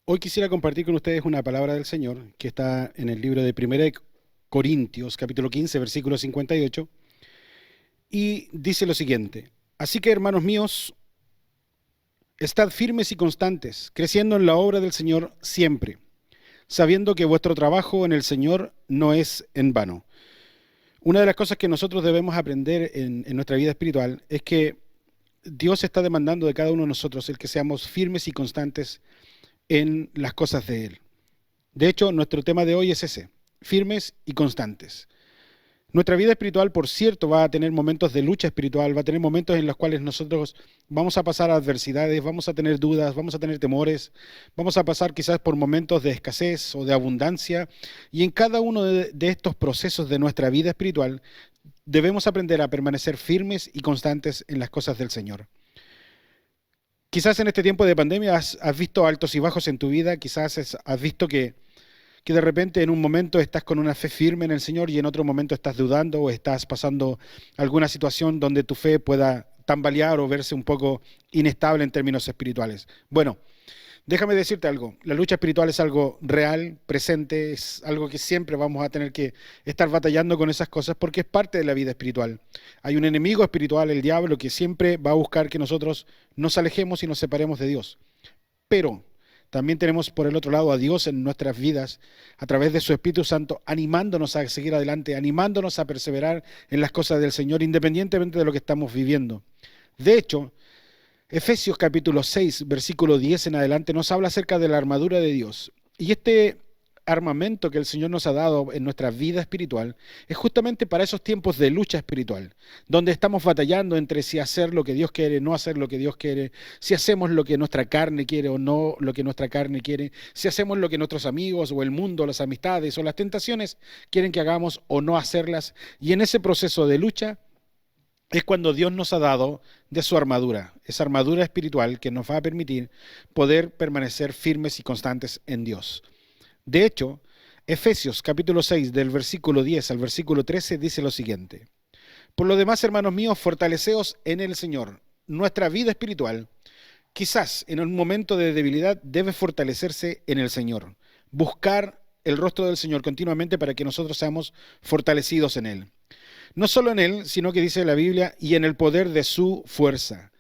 Hoy quisiera compartir con ustedes una palabra del Señor que está en el libro de 1 Corintios, capítulo 15, versículo 58, y dice lo siguiente: Así que, hermanos míos, estad firmes y constantes, creciendo en la obra del Señor siempre, sabiendo que vuestro trabajo en el Señor no es en vano. Una de las cosas que nosotros debemos aprender en nuestra vida espiritual es que Dios está demandando de cada uno de nosotros el que seamos firmes y constantes en las cosas de Él. De hecho, nuestro tema de hoy es ese: firmes y constantes. Nuestra vida espiritual, por cierto, va a tener momentos de lucha espiritual, va a tener momentos en los cuales nosotros vamos a pasar adversidades, vamos a tener dudas, vamos a tener temores, vamos a pasar quizás por momentos de escasez o de abundancia, y en cada uno de estos procesos de nuestra vida espiritual debemos aprender a permanecer firmes y constantes en las cosas del Señor. Quizás en este tiempo de pandemia has visto altos y bajos en tu vida, quizás has visto que de repente en un momento estás con una fe firme en el Señor y en otro momento estás dudando o estás pasando alguna situación donde tu fe pueda tambalear o verse un poco inestable en términos espirituales. Bueno, déjame decirte algo: la lucha espiritual es algo real, presente, es algo que siempre vamos a tener que estar batallando con esas cosas porque es parte de la vida espiritual. Hay un enemigo espiritual, el diablo, que siempre va a buscar que nosotros nos alejemos y nos separemos de Dios. Pero también tenemos por el otro lado a Dios en nuestras vidas a través de su Espíritu Santo, animándonos a seguir adelante, animándonos a perseverar en las cosas del Señor, independientemente de lo que estamos viviendo. De hecho, Efesios capítulo 6, versículo 10 en adelante nos habla acerca de la armadura de Dios. Y este armamento que el Señor nos ha dado en nuestra vida espiritual es justamente para esos tiempos de lucha espiritual, donde estamos batallando entre si hacer lo que Dios quiere, no hacer lo que Dios quiere, si hacemos lo que nuestra carne quiere o no lo que nuestra carne quiere, si hacemos lo que nuestros amigos o el mundo, las amistades o las tentaciones quieren que hagamos o no hacerlas. Y en ese proceso de lucha es cuando Dios nos ha dado de su armadura, esa armadura espiritual que nos va a permitir poder permanecer firmes y constantes en Dios. De hecho, Efesios capítulo 6 del versículo 10 al versículo 13 dice lo siguiente: Por lo demás, hermanos míos, fortaleceos en el Señor. Nuestra vida espiritual, quizás en un momento de debilidad, debe fortalecerse en el Señor. Buscar el rostro del Señor continuamente para que nosotros seamos fortalecidos en Él. No solo en Él, sino que dice la Biblia, y en el poder de su fuerza.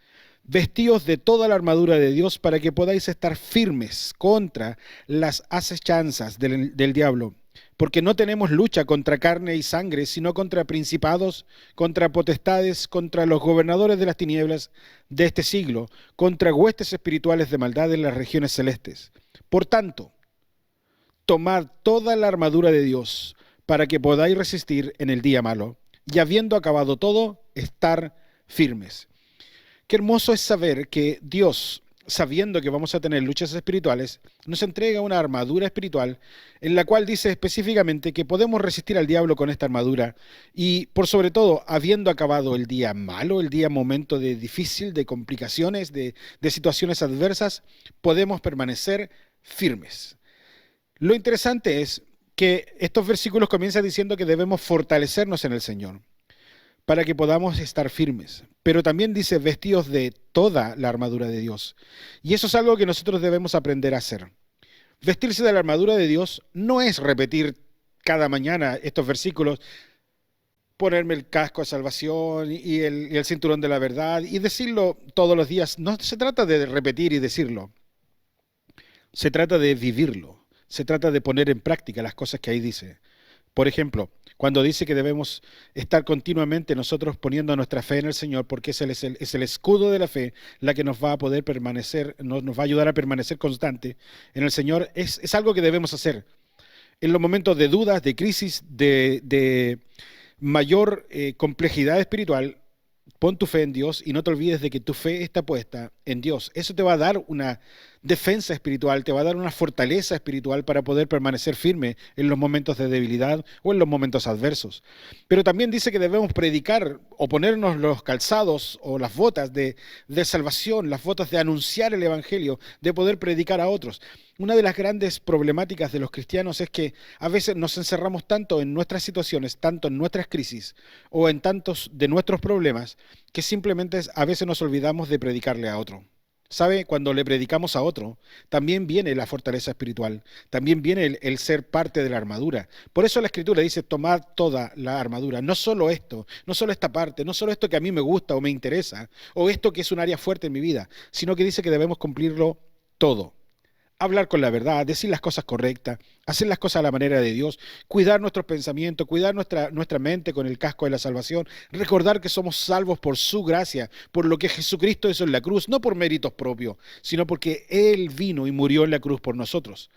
Vestíos de toda la armadura de Dios para que podáis estar firmes contra las acechanzas del diablo. Porque no tenemos lucha contra carne y sangre, sino contra principados, contra potestades, contra los gobernadores de las tinieblas de este siglo, contra huestes espirituales de maldad en las regiones celestes. Por tanto, tomad toda la armadura de Dios para que podáis resistir en el día malo, y habiendo acabado todo, estar firmes. Qué hermoso es saber que Dios, sabiendo que vamos a tener luchas espirituales, nos entrega una armadura espiritual en la cual dice específicamente que podemos resistir al diablo con esta armadura y, por sobre todo, habiendo acabado el día malo, el día momento de difícil, de complicaciones, de situaciones adversas, podemos permanecer firmes. Lo interesante es que estos versículos comienzan diciendo que debemos fortalecernos en el Señor para que podamos estar firmes. Pero también dice vestidos de toda la armadura de Dios. Y eso es algo que nosotros debemos aprender a hacer. Vestirse de la armadura de Dios no es repetir cada mañana estos versículos, ponerme el casco de salvación y el cinturón de la verdad y decirlo todos los días. No se trata de repetir y decirlo. Se trata de vivirlo. Se trata de poner en práctica las cosas que ahí dice. Por ejemplo, cuando dice que debemos estar continuamente nosotros poniendo nuestra fe en el Señor, porque es el escudo de la fe la que nos va a poder permanecer, nos va a ayudar a permanecer constante en el Señor, es algo que debemos hacer. En los momentos de dudas, de crisis, de mayor complejidad espiritual, pon tu fe en Dios y no te olvides de que tu fe está puesta en Dios. Eso te va a dar una defensa espiritual, te va a dar una fortaleza espiritual para poder permanecer firme en los momentos de debilidad o en los momentos adversos. Pero también dice que debemos predicar o ponernos los calzados o las botas de salvación, las botas de anunciar el Evangelio, de poder predicar a otros. Una de las grandes problemáticas de los cristianos es que a veces nos encerramos tanto en nuestras situaciones, tanto en nuestras crisis o en tantos de nuestros problemas, que simplemente a veces nos olvidamos de predicarle a otro. ¿Sabe? Cuando le predicamos a otro, también viene la fortaleza espiritual, también viene el ser parte de la armadura. Por eso la Escritura dice, tomad toda la armadura, no solo esto, no solo esta parte, no solo esto que a mí me gusta o me interesa, o esto que es un área fuerte en mi vida, sino que dice que debemos cumplirlo todo. Hablar con la verdad, decir las cosas correctas, hacer las cosas a la manera de Dios, cuidar nuestros pensamientos, cuidar nuestra mente con el casco de la salvación, recordar que somos salvos por su gracia, por lo que Jesucristo hizo en la cruz, no por méritos propios, sino porque Él vino y murió en la cruz por nosotros.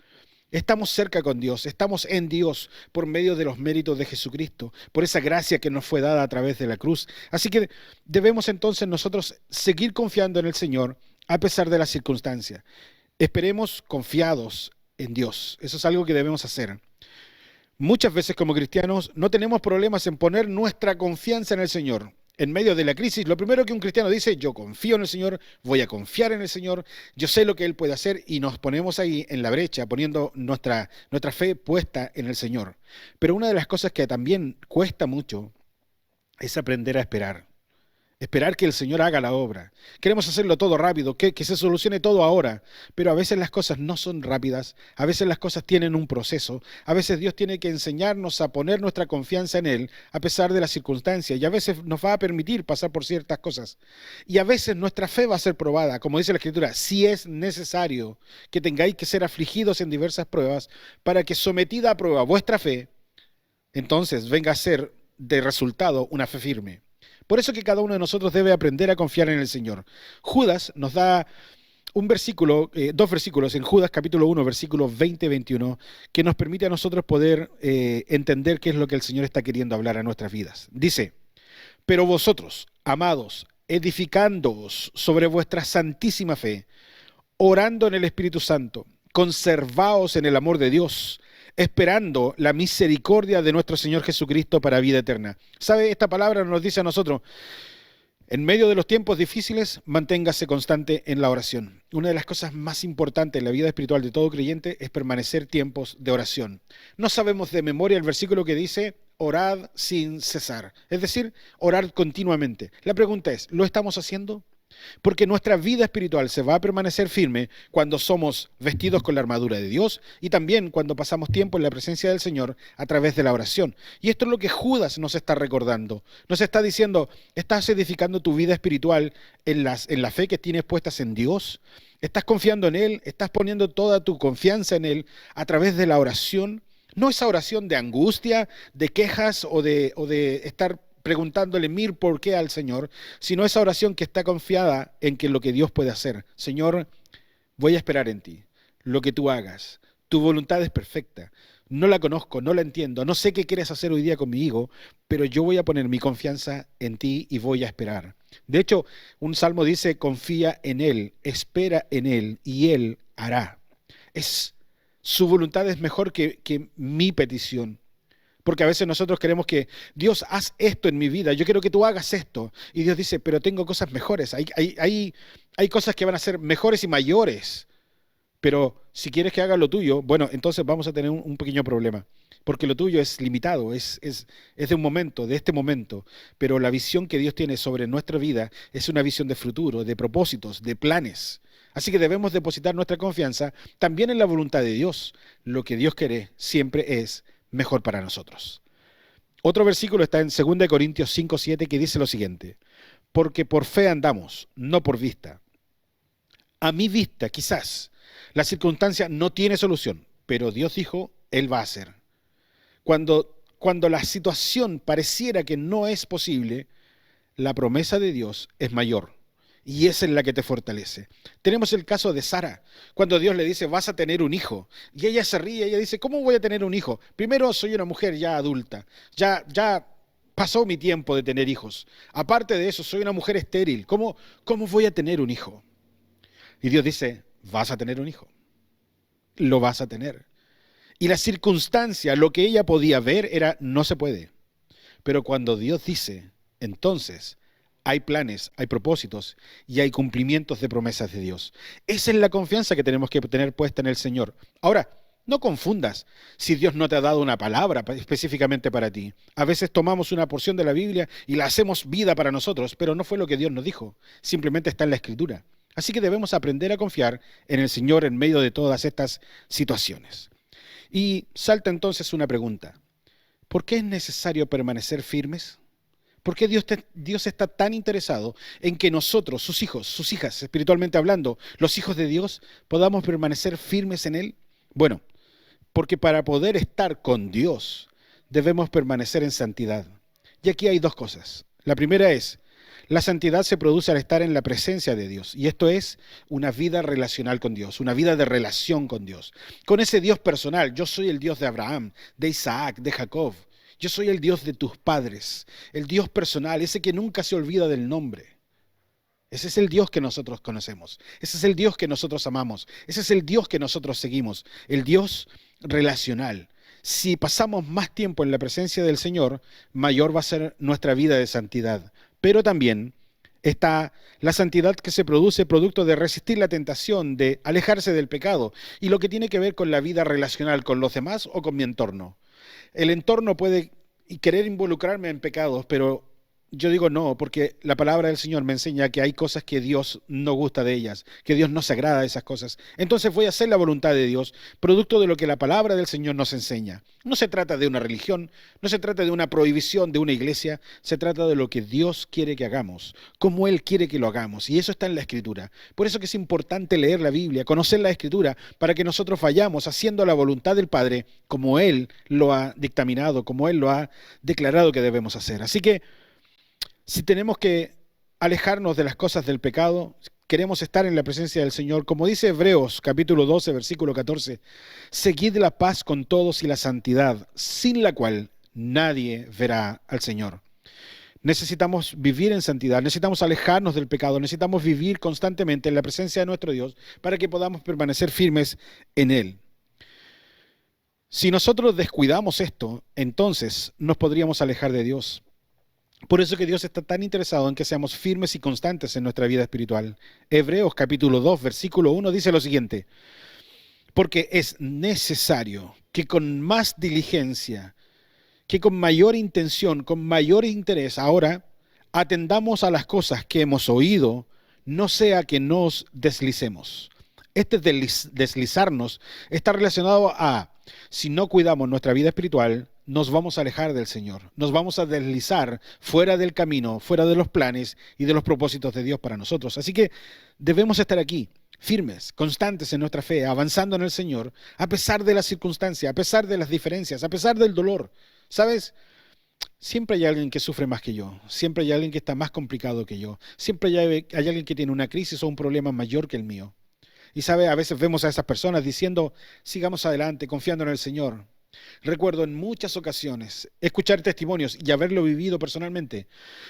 Estamos cerca con Dios, estamos en Dios por medio de los méritos de Jesucristo, por esa gracia que nos fue dada a través de la cruz. Así que debemos entonces nosotros seguir confiando en el Señor a pesar de las circunstancias. Esperemos confiados en Dios. Eso es algo que debemos hacer. Muchas veces como cristianos no tenemos problemas en poner nuestra confianza en el Señor. En medio de la crisis, lo primero que un cristiano dice, yo confío en el Señor, voy a confiar en el Señor, yo sé lo que Él puede hacer y nos ponemos ahí en la brecha, poniendo nuestra fe puesta en el Señor. Pero una de las cosas que también cuesta mucho es aprender a esperar. Esperar que el Señor haga la obra. Queremos hacerlo todo rápido, que se solucione todo ahora, pero a veces las cosas no son rápidas, a veces las cosas tienen un proceso, a veces Dios tiene que enseñarnos a poner nuestra confianza en Él a pesar de las circunstancias y a veces nos va a permitir pasar por ciertas cosas. Y a veces nuestra fe va a ser probada, como dice la Escritura, si es necesario que tengáis que ser afligidos en diversas pruebas para que sometida a prueba vuestra fe, entonces venga a ser de resultado una fe firme. Por eso que cada uno de nosotros debe aprender a confiar en el Señor. Judas nos da un versículo, dos versículos en Judas capítulo 1, versículos 20-21, que nos permite a nosotros poder entender qué es lo que el Señor está queriendo hablar a nuestras vidas. Dice, pero vosotros, amados, edificándoos sobre vuestra santísima fe, orando en el Espíritu Santo, conservaos en el amor de Dios, esperando la misericordia de nuestro Señor Jesucristo para vida eterna. ¿Sabe? Esta palabra nos dice a nosotros, en medio de los tiempos difíciles, manténgase constante en la oración. Una de las cosas más importantes en la vida espiritual de todo creyente es permanecer tiempos de oración. No sabemos de memoria el versículo que dice, orad sin cesar. Es decir, orar continuamente. La pregunta es, ¿lo estamos haciendo? Porque nuestra vida espiritual se va a permanecer firme cuando somos vestidos con la armadura de Dios y también cuando pasamos tiempo en la presencia del Señor a través de la oración. Y esto es lo que Judas nos está recordando. Nos está diciendo, ¿estás edificando tu vida espiritual en la fe que tienes puestas en Dios? ¿Estás confiando en Él? ¿Estás poniendo toda tu confianza en Él a través de la oración? No esa oración de angustia, de quejas o de estar preguntándole mil por qué al Señor, sino esa oración que está confiada en que lo que Dios puede hacer. Señor, voy a esperar en ti, lo que tú hagas. Tu voluntad es perfecta. No la conozco, no la entiendo, no sé qué quieres hacer hoy día conmigo, pero yo voy a poner mi confianza en ti y voy a esperar. De hecho, un salmo dice, confía en Él, espera en Él y Él hará. Su voluntad es mejor que mi petición. Porque a veces nosotros queremos que Dios haz esto en mi vida, yo quiero que tú hagas esto. Y Dios dice, pero tengo cosas mejores, hay cosas que van a ser mejores y mayores. Pero si quieres que haga lo tuyo, bueno, entonces vamos a tener un pequeño problema. Porque lo tuyo es limitado, es de un momento, de este momento. Pero la visión que Dios tiene sobre nuestra vida es una visión de futuro, de propósitos, de planes. Así que debemos depositar nuestra confianza también en la voluntad de Dios. Lo que Dios quiere siempre es mejor para nosotros. Otro versículo está en 2 Corintios 5:7 que dice lo siguiente, porque por fe andamos, no por vista. A mi vista, quizás, la circunstancia no tiene solución, pero Dios dijo, Él va a hacer. Cuando la situación pareciera que no es posible, la promesa de Dios es mayor. Y esa es la que te fortalece. Tenemos el caso de Sara, cuando Dios le dice, vas a tener un hijo. Y ella se ríe, ella dice, ¿cómo voy a tener un hijo? Primero, soy una mujer ya adulta, ya pasó mi tiempo de tener hijos. Aparte de eso, soy una mujer estéril. ¿Cómo voy a tener un hijo? Y Dios dice, vas a tener un hijo. Lo vas a tener. Y la circunstancia, lo que ella podía ver era, no se puede. Pero cuando Dios dice, entonces hay planes, hay propósitos y hay cumplimientos de promesas de Dios. Esa es la confianza que tenemos que tener puesta en el Señor. Ahora, no confundas si Dios no te ha dado una palabra específicamente para ti. A veces tomamos una porción de la Biblia y la hacemos vida para nosotros, pero no fue lo que Dios nos dijo. Simplemente está en la Escritura. Así que debemos aprender a confiar en el Señor en medio de todas estas situaciones. Y salta entonces una pregunta. ¿Por qué es necesario permanecer firmes? ¿Por qué Dios está tan interesado en que nosotros, sus hijos, sus hijas, espiritualmente hablando, los hijos de Dios, podamos permanecer firmes en Él? Bueno, porque para poder estar con Dios debemos permanecer en santidad. Y aquí hay dos cosas. La primera es, la santidad se produce al estar en la presencia de Dios. Y esto es una vida relacional con Dios, una vida de relación con Dios. Con ese Dios personal, yo soy el Dios de Abraham, de Isaac, de Jacob. Yo soy el Dios de tus padres, el Dios personal, ese que nunca se olvida del nombre. Ese es el Dios que nosotros conocemos. Ese es el Dios que nosotros amamos. Ese es el Dios que nosotros seguimos. El Dios relacional. Si pasamos más tiempo en la presencia del Señor, mayor va a ser nuestra vida de santidad. Pero también está la santidad que se produce producto de resistir la tentación, de alejarse del pecado, y lo que tiene que ver con la vida relacional con los demás o con mi entorno. El entorno puede querer involucrarme en pecados, pero yo digo no, porque la palabra del Señor me enseña que hay cosas que Dios no gusta de ellas, que Dios no se agrada de esas cosas. Entonces voy a hacer la voluntad de Dios, producto de lo que la palabra del Señor nos enseña. No se trata de una religión, no se trata de una prohibición de una iglesia, se trata de lo que Dios quiere que hagamos, como Él quiere que lo hagamos, y eso está en la Escritura. Por eso que es importante leer la Biblia, conocer la Escritura, para que nosotros vayamos haciendo la voluntad del Padre como Él lo ha dictaminado, como Él lo ha declarado que debemos hacer. Así que, si tenemos que alejarnos de las cosas del pecado, queremos estar en la presencia del Señor, como dice Hebreos capítulo 12, versículo 14, seguid la paz con todos y la santidad, sin la cual nadie verá al Señor. Necesitamos vivir en santidad, necesitamos alejarnos del pecado, necesitamos vivir constantemente en la presencia de nuestro Dios para que podamos permanecer firmes en Él. Si nosotros descuidamos esto, entonces nos podríamos alejar de Dios. Por eso que Dios está tan interesado en que seamos firmes y constantes en nuestra vida espiritual. Hebreos capítulo 2, versículo 1 dice lo siguiente: porque es necesario que con más diligencia, que con mayor intención, con mayor interés, ahora atendamos a las cosas que hemos oído, no sea que nos deslicemos. Este deslizarnos está relacionado a, si no cuidamos nuestra vida espiritual, nos vamos a alejar del Señor, nos vamos a deslizar fuera del camino, fuera de los planes y de los propósitos de Dios para nosotros. Así que debemos estar aquí, firmes, constantes en nuestra fe, avanzando en el Señor, a pesar de las circunstancias, a pesar de las diferencias, a pesar del dolor. ¿Sabes? Siempre hay alguien que sufre más que yo, siempre hay alguien que está más complicado que yo, siempre hay alguien que tiene una crisis o un problema mayor que el mío. Y sabe, a veces vemos a esas personas diciendo, sigamos adelante, confiando en el Señor. Recuerdo en muchas ocasiones escuchar testimonios y haberlo vivido personalmente,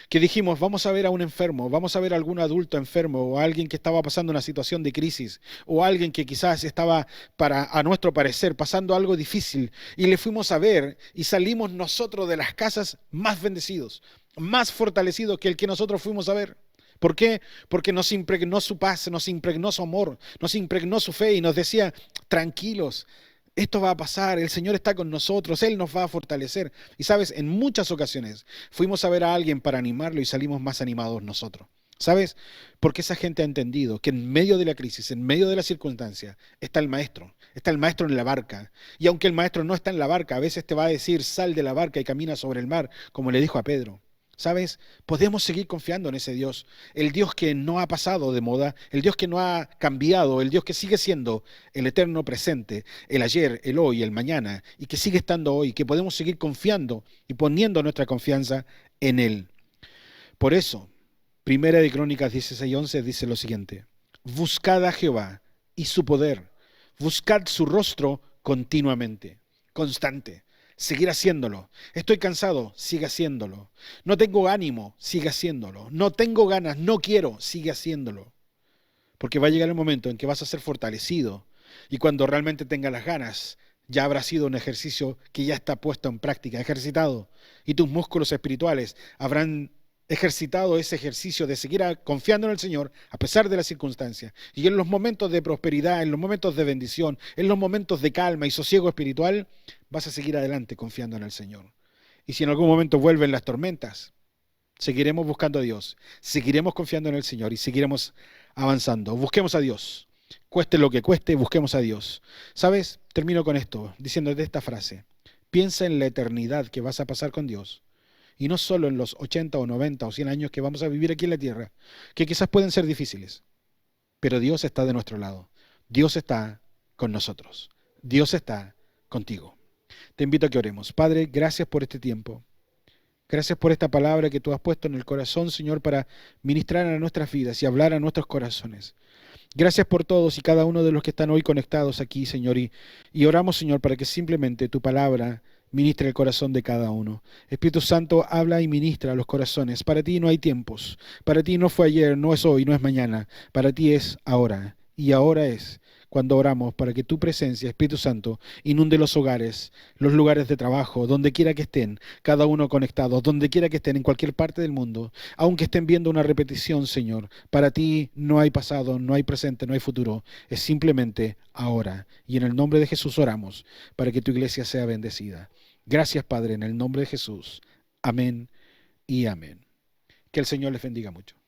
que dijimos, vamos a ver a un enfermo, vamos a ver a algún adulto enfermo o a alguien que estaba pasando una situación de crisis o a alguien que quizás estaba, a nuestro parecer, pasando algo difícil y le fuimos a ver y salimos nosotros de las casas más bendecidos, más fortalecidos que el que nosotros fuimos a ver. ¿Por qué? Porque nos impregnó su paz, nos impregnó su amor, nos impregnó su fe y nos decía, tranquilos, esto va a pasar, el Señor está con nosotros, Él nos va a fortalecer. Y sabes, en muchas ocasiones fuimos a ver a alguien para animarlo y salimos más animados nosotros. ¿Sabes? Porque esa gente ha entendido que en medio de la crisis, en medio de la circunstancia, está el maestro en la barca. Y aunque el maestro no está en la barca, a veces te va a decir, sal de la barca y camina sobre el mar, como le dijo a Pedro. ¿Sabes? Podemos seguir confiando en ese Dios, el Dios que no ha pasado de moda, el Dios que no ha cambiado, el Dios que sigue siendo el eterno presente, el ayer, el hoy, el mañana, y que sigue estando hoy, que podemos seguir confiando y poniendo nuestra confianza en Él. Por eso, Primera de Crónicas 16:11 dice lo siguiente: buscad a Jehová y su poder, buscad su rostro continuamente, constante. Seguir haciéndolo. Estoy cansado, sigue haciéndolo. No tengo ánimo, sigue haciéndolo. No tengo ganas, no quiero, sigue haciéndolo. Porque va a llegar el momento en que vas a ser fortalecido y cuando realmente tengas las ganas, ya habrá sido un ejercicio que ya está puesto en práctica, ejercitado. Y tus músculos espirituales habrán ejercitado ese ejercicio de seguir confiando en el Señor a pesar de las circunstancias. Y en los momentos de prosperidad, en los momentos de bendición, en los momentos de calma y sosiego espiritual, vas a seguir adelante confiando en el Señor. Y si en algún momento vuelven las tormentas, seguiremos buscando a Dios, seguiremos confiando en el Señor y seguiremos avanzando. Busquemos a Dios. Cueste lo que cueste, busquemos a Dios. ¿Sabes? Termino con esto, diciéndote esta frase. Piensa en la eternidad que vas a pasar con Dios. Y no solo en los 80 o 90 o 100 años que vamos a vivir aquí en la tierra, que quizás pueden ser difíciles. Pero Dios está de nuestro lado. Dios está con nosotros. Dios está contigo. Te invito a que oremos. Padre, gracias por este tiempo. Gracias por esta palabra que tú has puesto en el corazón, Señor, para ministrar a nuestras vidas y hablar a nuestros corazones. Gracias por todos y cada uno de los que están hoy conectados aquí, Señor, y oramos, Señor, para que simplemente tu palabra ministre el corazón de cada uno. Espíritu Santo, habla y ministra a los corazones. Para ti no hay tiempos. Para ti no fue ayer, no es hoy, no es mañana. Para ti es ahora. Y ahora es cuando oramos para que tu presencia, Espíritu Santo, inunde los hogares, los lugares de trabajo, donde quiera que estén, cada uno conectado, donde quiera que estén, en cualquier parte del mundo, aunque estén viendo una repetición, Señor. Para ti no hay pasado, no hay presente, no hay futuro. Es simplemente ahora. Y en el nombre de Jesús oramos para que tu iglesia sea bendecida. Gracias, Padre, en el nombre de Jesús. Amén y amén. Que el Señor les bendiga mucho.